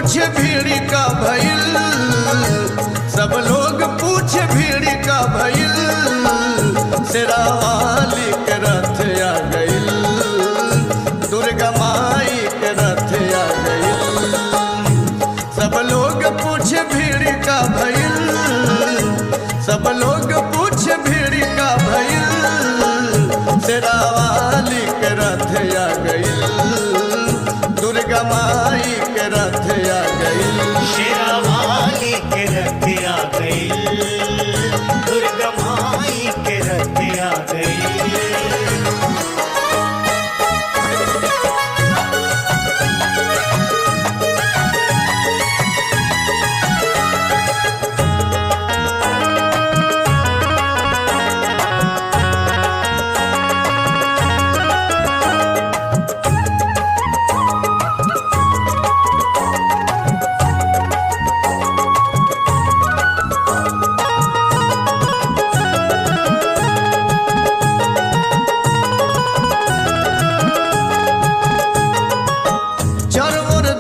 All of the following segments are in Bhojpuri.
पूछे भीड़ का भइल, सब लोग पूछे भीड़ का भइल, शेरा वाली के रथ आ गइल, दुर्गा माई के रथ आ गइल। सब लोग पूछे भीड़ का भइल, सब लोग पूछे भीड़ का भइल, शेरा वाली के रथ आ गइल, दुर्गा माई के रथ आ गइल। शेरा वाली के रथ आ गइल, दुर्गा माई के रथ आ गइल।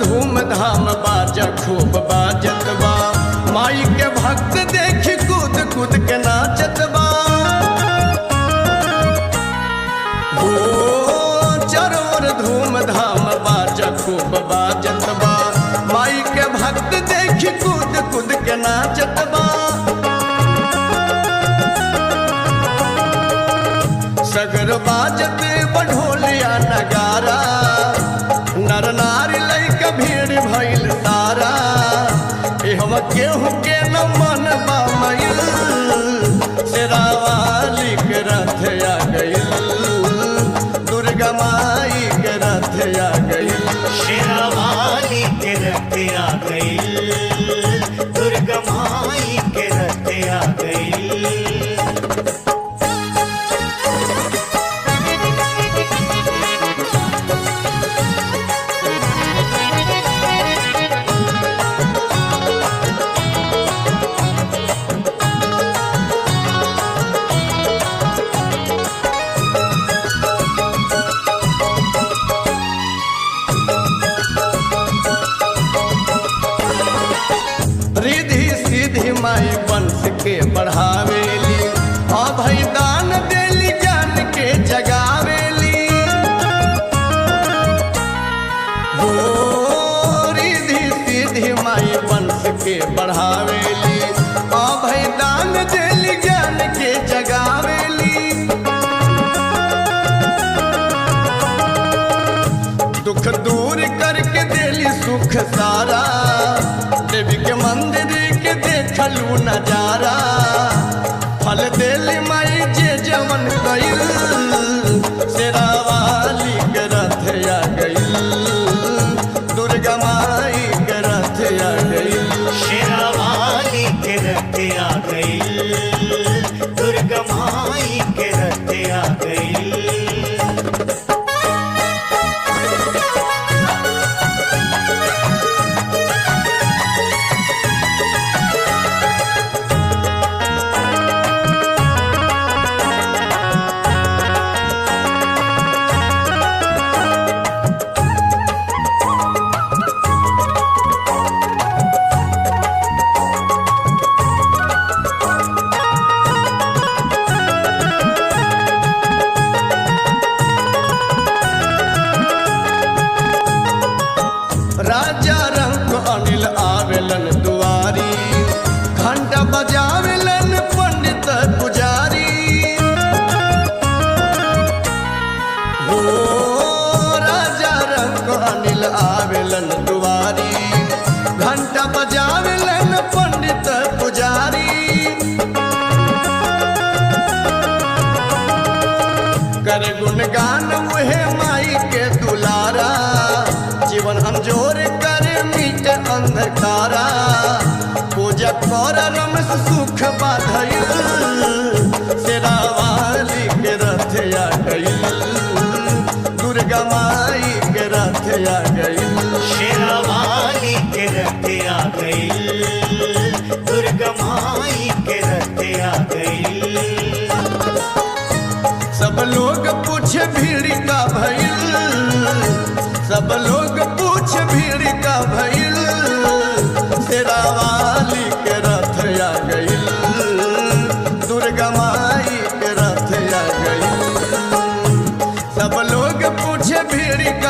धूमधाम बाजा खूब बाजत बा, माई के भक्त देख कूद कूद के नाचत बा। हो चारों ओर धूमधाम बाजा खूब बाजत बा, माई के भक्त देख कूद कूद के नाचत बा। सगर बाजत बढ़ोलिया नगारा, नर नारी लइका भीड़ भइल तारा, हम केहू के न मन बामइल, शेरा वाली के रथ आ गइल, दुर्गा माई के रथ आ गइल। शेरा वाली के रथ आ गइल, दुर्गा माई के रथ आ गइल। रिधि सीधी माई वंश के बढ़ावेली, अभय दान देली ज्ञान के जगावेली। हो रिधि सीधी माई वंश के बढ़ावेली, अभय दान देली ज्ञान के जगावेली। दुख दूर करके देली सुख सारा, देवी के मंदिर के देखलू नजारा, फल देली माई जे जवन कइल, शेरा वाली के रथ आ गइल, दुर्गा माई के रथ आ गइल। शेरा वाली के रथ आ गइल, दुर्गा माई के रथ आ गइल। राजा रंग अनिल आवेलन दुआरी, घंटा बजावेलन पंडित पुजारी। हो राजा रंग अनिल आवेलन दुआरी, घंटा बजावेलन पंडित पुजारी। कर गुणगान वहे माई के दुलारा, जीवन हम जोर करे मीट अंधकारा, पूजा कर रमस सुख बाधइल, शेरा वाली के रथ आ गइल, दुर्गा माई के रथ आ गइल। शेरा वाली के रथ आ गइल, दुर्गा माई के रथ आ गइल। सब लोग पूछे भीड़ का भइल, सब लोग पूछे भीड़ का भइल, भीड़